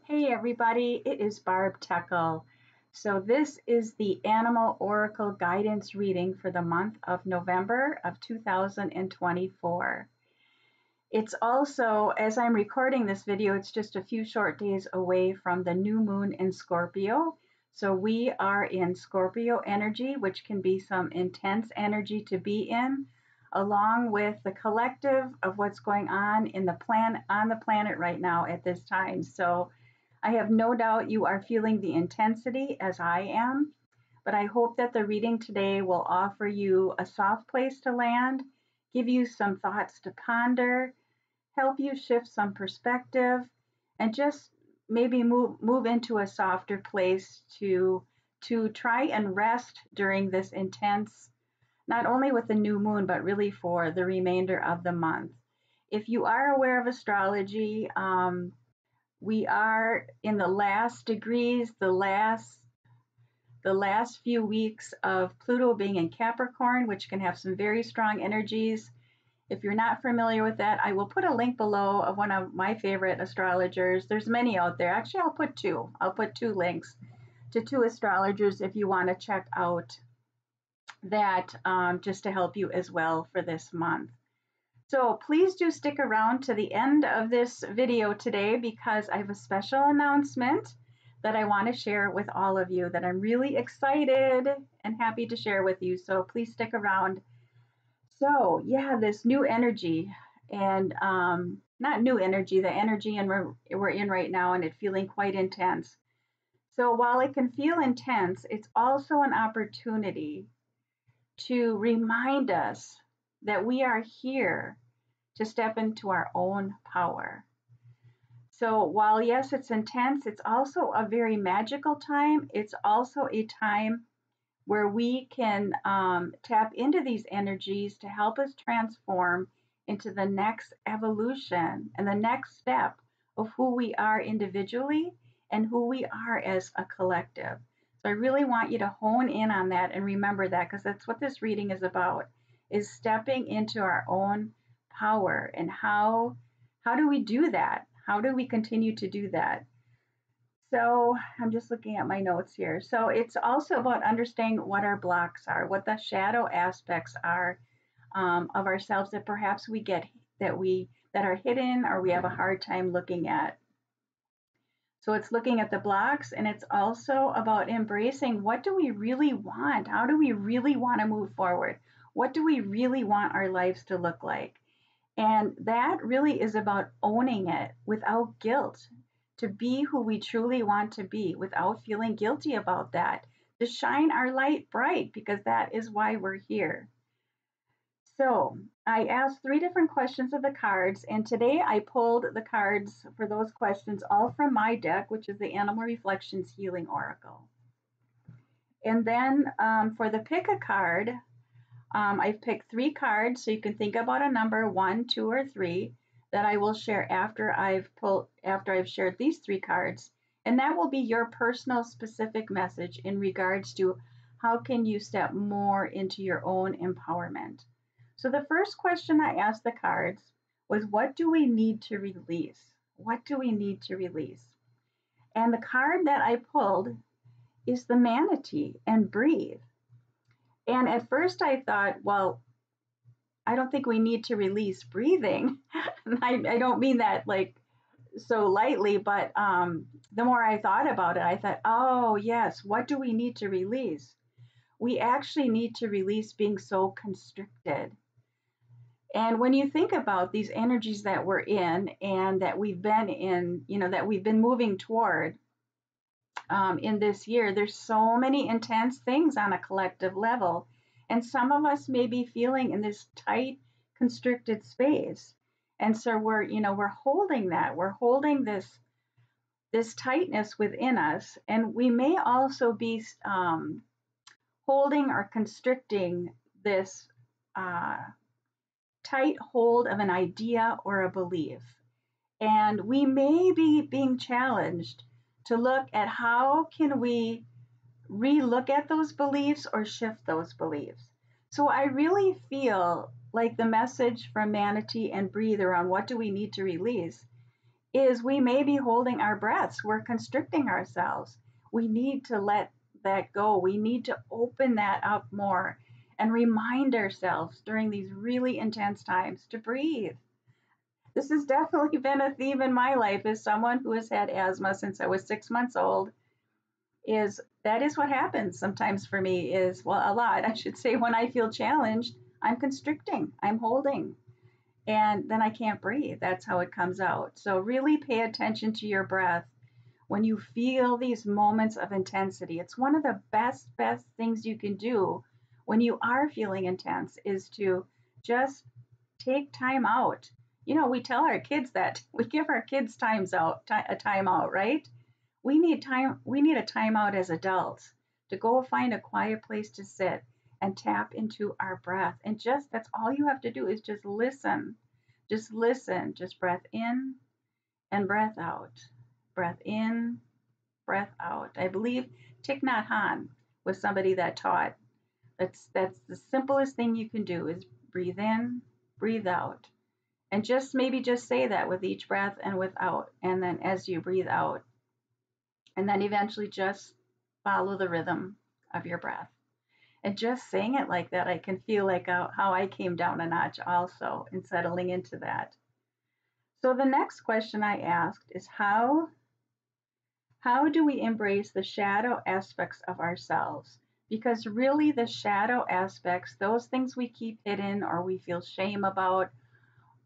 Hey everybody, it is Barb Techel. So this is the Animal Oracle Guidance reading for the month of November of 2024. It's also, as I'm recording this video, it's just a few short days away from the new moon in Scorpio. So we are in Scorpio energy, which can be some intense energy to be in, along with the collective of what's going on in the planet right now at this time. So I have no doubt you are feeling the intensity as I am, but I hope that the reading today will offer you a soft place to land, give you some thoughts to ponder, help you shift some perspective, and just maybe move into a softer place to try and rest during this intense, not only with the new moon, but really for the remainder of the month. If you are aware of astrology, we are in the last degrees, the last few weeks of Pluto being in Capricorn, which can have some very strong energies. If you're not familiar with that, I will put a link below of one of my favorite astrologers. There's many out there. Actually, I'll put two. I'll put two links to two astrologers if you want to check out that, just to help you as well for this month. So please do stick around to the end of this video today because I have a special announcement that I want to share with all of you that I'm really excited and happy to share with you. So please stick around. So yeah, this new energy and not new energy, the energy and we're in right now and it feeling quite intense. So while it can feel intense, it's also an opportunity to remind us that we are here to step into our own power. So while yes, it's intense, it's also a very magical time. It's also a time where we can tap into these energies to help us transform into the next evolution and the next step of who we are individually and who we are as a collective. So I really want you to hone in on that and remember that, because that's what this reading is about, is stepping into our own power. And how do we do that? How do we continue to do that? So I'm just looking at my notes here. So it's also about understanding what our blocks are, what the shadow aspects are of ourselves that perhaps we get that are hidden or we have a hard time looking at. So it's looking at the blocks, and it's also about embracing what do we really want? How do we really want to move forward? What do we really want our lives to look like? And that really is about owning it without guilt, to be who we truly want to be without feeling guilty about that, to shine our light bright, because that is why we're here. So I asked 3 different questions of the cards, and today I pulled the cards for those questions all from my deck, which is the Animal Reflections Healing Oracle. And then for the pick a card, I've picked 3 cards, so you can think about a number 1, 2, or 3 that I will share after I've shared these 3 cards, and that will be your personal specific message in regards to how can you step more into your own empowerment. So the first question I asked the cards was, what do we need to release? What do we need to release? And the card that I pulled is the manatee and breathe. And at first I thought, well, I don't think we need to release breathing. I don't mean that like so lightly, but the more I thought about it, I thought, oh yes, what do we need to release? We actually need to release being so constricted. And when you think about these energies that we're in and that we've been in, that we've been moving toward in this year, there's so many intense things on a collective level. And some of us may be feeling in this tight, constricted space. And so we're holding that. We're holding this tightness within us. And we may also be holding or constricting this tight hold of an idea or a belief. And we may be being challenged to look at how can we re-look at those beliefs or shift those beliefs. So I really feel like the message from Manatee and Breathe around what do we need to release is we may be holding our breaths. We're constricting ourselves. We need to let that go. We need to open that up more and remind ourselves during these really intense times to breathe. This has definitely been a theme in my life as someone who has had asthma since I was 6 months old. Is that is what happens sometimes for me is, well, a lot, I should say, when I feel challenged, I'm constricting, I'm holding, and then I can't breathe. That's how it comes out. So really pay attention to your breath when you feel these moments of intensity. It's one of the best things you can do when you are feeling intense is to just take time out. You know, we tell our kids that we give our kids a time out, right? We need time. We need a time out as adults to go find a quiet place to sit and tap into our breath. And just that's all you have to do is just listen. Just listen. Just breath in and breath out. Breath in, breath out. I believe Thich Nhat Hanh was somebody that taught that's the simplest thing you can do is breathe in, breathe out. And just maybe just say that with each breath and without. And then as you breathe out, and then eventually just follow the rhythm of your breath. And just saying it like that, I can feel like how I came down a notch also in settling into that. So the next question I asked is how do we embrace the shadow aspects of ourselves? Because really, the shadow aspects, those things we keep hidden or we feel shame about,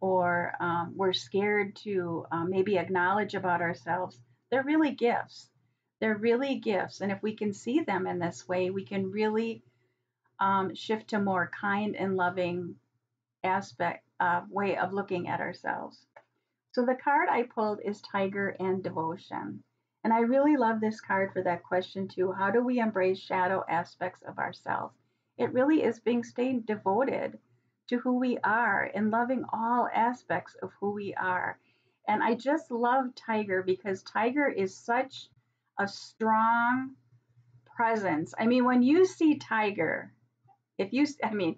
or we're scared to maybe acknowledge about ourselves, they're really gifts. They're really gifts. And if we can see them in this way, we can really shift to more kind and loving aspect way of looking at ourselves. So the card I pulled is Tiger and Devotion. And I really love this card for that question too. How do we embrace shadow aspects of ourselves? It really is staying devoted to who we are and loving all aspects of who we are. And I just love Tiger because Tiger is such a strong presence. I mean, when you see Tiger, I mean,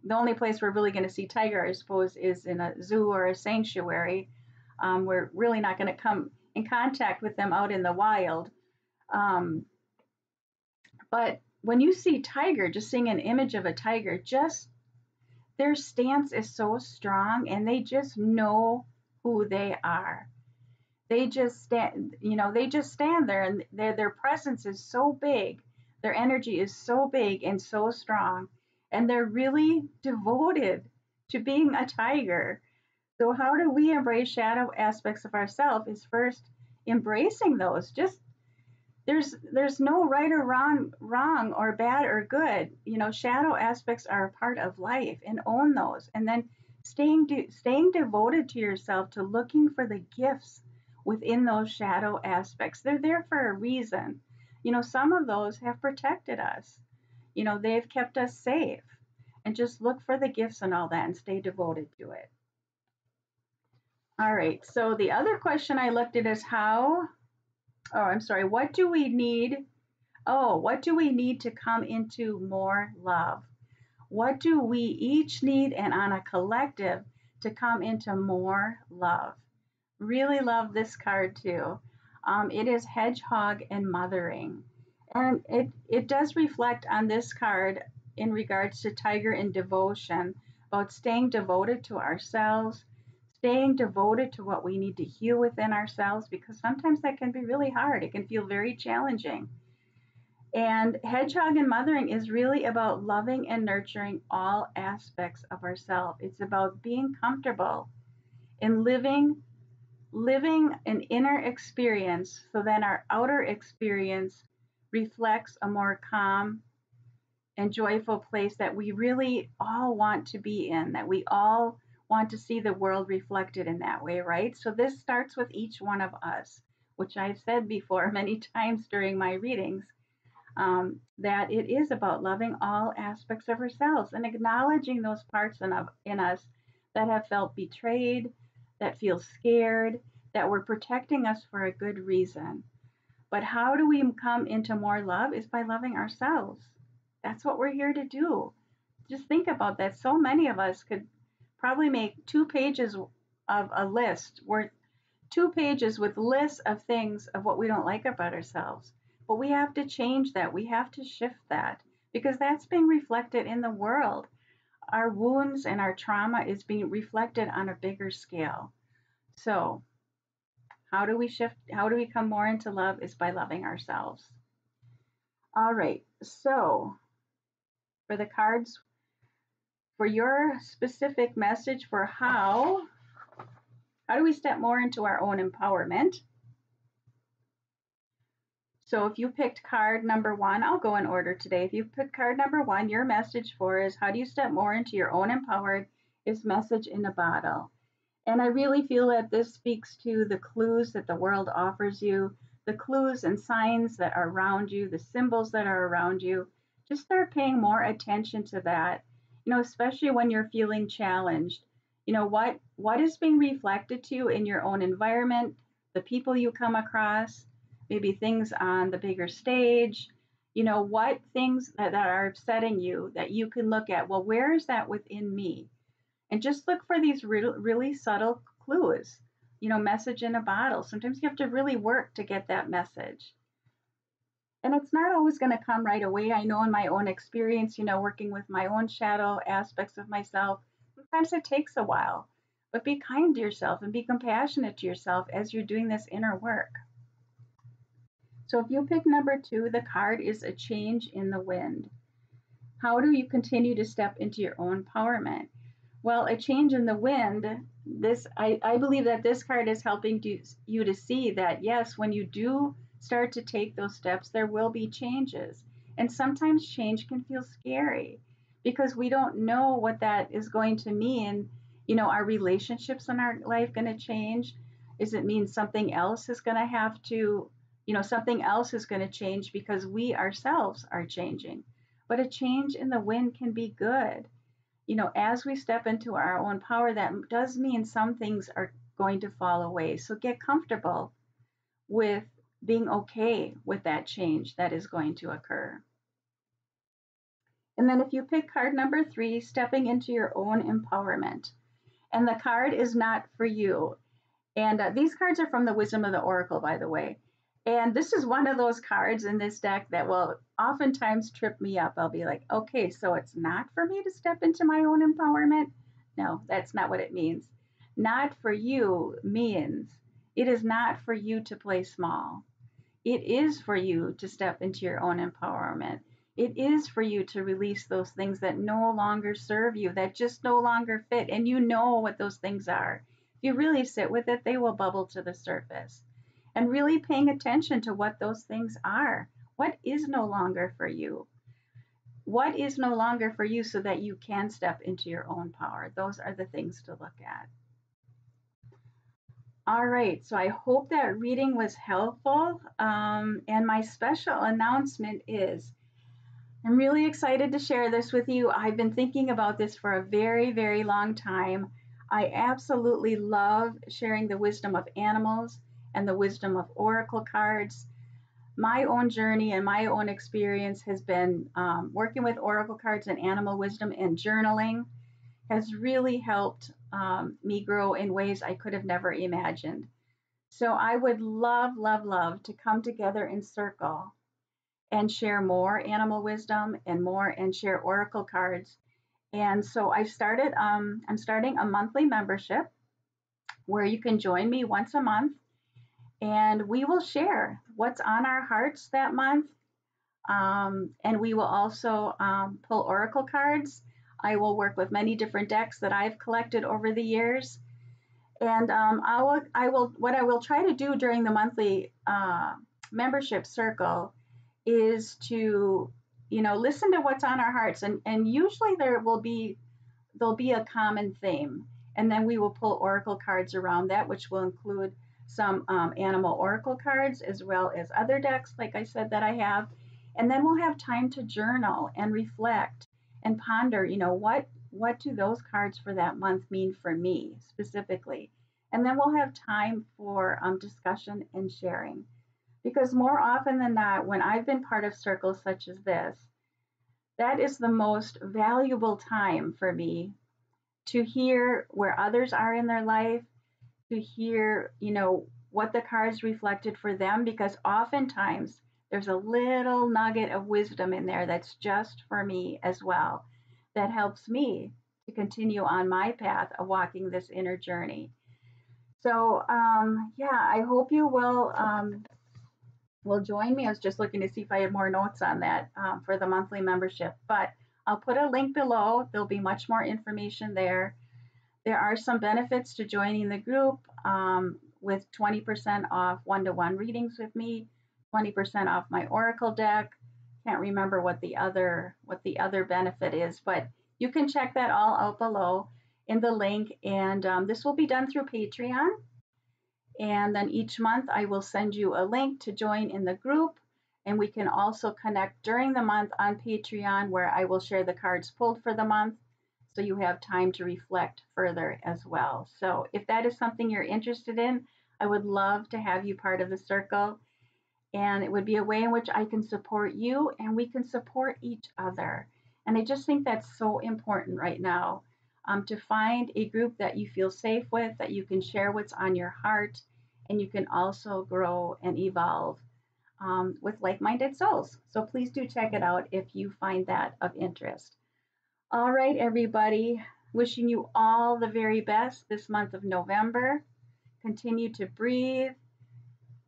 the only place we're really going to see Tiger, I suppose, is in a zoo or a sanctuary. We're really not going to come in contact with them out in the wild. Um, but when you see Tiger, just seeing an image of a tiger, just their stance is so strong and they just know who they are. They just stand there and their presence is so big. Their energy is so big and so strong. And they're really devoted to being a tiger. So how do we embrace shadow aspects of ourselves is first embracing those. Just there's no right or wrong or bad or good. You know, shadow aspects are a part of life and own those. And then staying devoted to yourself to looking for the gifts within those shadow aspects. They're there for a reason. You know, some of those have protected us. You know, they've kept us safe. And just look for the gifts and all that and stay devoted to it. All right. So the other question I looked at is what do we need? Oh, what do we need to come into more love? What do we each need and on a collective to come into more love? Really love this card too. It is Hedgehog and Mothering. And it does reflect on this card in regards to Tiger and Devotion about staying devoted to ourselves, staying devoted to what we need to heal within ourselves, because sometimes that can be really hard. It can feel very challenging. And Hedgehog and Mothering is really about loving and nurturing all aspects of ourselves. It's about being comfortable in living an inner experience so then our outer experience reflects a more calm and joyful place that we really all want to be in, that we all want to see the world reflected in that way, right? So this starts with each one of us, which I've said before many times during my readings, that it is about loving all aspects of ourselves and acknowledging those parts in us that have felt betrayed, that feel scared, that were protecting us for a good reason. But how do we come into more love is by loving ourselves. That's what we're here to do. Just think about that. So many of us could probably make 2 pages of a list worth 2 pages with lists of things of what we don't like about ourselves. But we have to change that. We have to shift that because that's being reflected in the world. Our wounds and our trauma is being reflected on a bigger scale. So, how do we shift? How do we come more into love? Is by loving ourselves. All right. So, for the cards, for your specific message for how do we step more into our own empowerment? So if you picked card number 1, I'll go in order today. If you picked card number 1, your message for is how do you step more into your own empowered is message in a bottle. And I really feel that this speaks to the clues that the world offers you, the clues and signs that are around you, the symbols that are around you. Just start paying more attention to that, especially when you're feeling challenged. What is being reflected to you in your own environment, the people you come across, maybe things on the bigger stage, what things that are upsetting you that you can look at, well, where is that within me? And just look for these really subtle clues, message in a bottle. Sometimes you have to really work to get that message. And it's not always going to come right away. I know in my own experience, working with my own shadow aspects of myself, sometimes it takes a while. But be kind to yourself and be compassionate to yourself as you're doing this inner work. So if you pick number 2, the card is a change in the wind. How do you continue to step into your own empowerment? Well, a change in the wind, I believe that this card is helping you to see that, yes, when you do start to take those steps, there will be changes. And sometimes change can feel scary because we don't know what that is going to mean. Our relationships in our life going to change? Does it mean something else is going to have to, something else is going to change because we ourselves are changing? But a change in the wind can be good. As we step into our own power, that does mean some things are going to fall away. So get comfortable with being okay with that change that is going to occur. And then if you pick card number 3, stepping into your own empowerment. And the card is not for you. And these cards are from the Wisdom of the Oracle, by the way. And this is one of those cards in this deck that will oftentimes trip me up. I'll be like, okay, so it's not for me to step into my own empowerment? No, that's not what it means. Not for you means it is not for you to play small. It is for you to step into your own empowerment. It is for you to release those things that no longer serve you, that just no longer fit. And you know what those things are. If you really sit with it, they will bubble to the surface. And really paying attention to what those things are. What is no longer for you? What is no longer for you so that you can step into your own power? Those are the things to look at. All right, so I hope that reading was helpful. And my special announcement is I'm really excited to share this with you. I've been thinking about this for a very, very long time. I absolutely love sharing the wisdom of animals and the wisdom of oracle cards. My own journey and my own experience has been working with oracle cards and animal wisdom and journaling has really helped me grow in ways I could have never imagined. So I would love, love, love to come together in circle and share more animal wisdom and share oracle cards. And so I'm starting a monthly membership where you can join me once a month and we will share what's on our hearts that month. And we will also pull oracle cards. I will work with many different decks that I've collected over the years. And what I will try to do during the monthly membership circle is to, listen to what's on our hearts. And usually there'll be a common theme. And then we will pull oracle cards around that, which will include some animal oracle cards as well as other decks, like I said, that I have. And then we'll have time to journal and reflect and ponder, what do those cards for that month mean for me specifically? And then we'll have time for discussion and sharing. Because more often than not, when I've been part of circles such as this, that is the most valuable time for me to hear where others are in their life, to hear, what the cards reflected for them, because oftentimes there's a little nugget of wisdom in there that's just for me as well, that helps me to continue on my path of walking this inner journey. So, yeah, I hope you will join me. I was just looking to see if I had more notes on that for the monthly membership, but I'll put a link below. There'll be much more information there. There are some benefits to joining the group, with 20% off one-to-one readings with me, 20% off my oracle deck. Can't remember what the other benefit is, but you can check that all out below in the link. And this will be done through Patreon. And then each month I will send you a link to join in the group. And we can also connect during the month on Patreon, where I will share the cards pulled for the month, so you have time to reflect further as well. So if that is something you're interested in, I would love to have you part of the circle. And it would be a way in which I can support you and we can support each other. And I just think that's so important right now, to find a group that you feel safe with, that you can share what's on your heart, and you can also grow and evolve with like minded souls. So please do check it out if you find that of interest. All right, everybody, wishing you all the very best this month of November. Continue to breathe,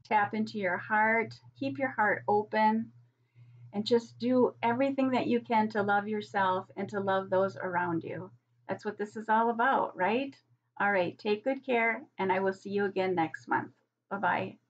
tap into your heart, keep your heart open, and just do everything that you can to love yourself and to love those around you. That's what this is all about, right? All right, take good care, and I will see you again next month. Bye bye.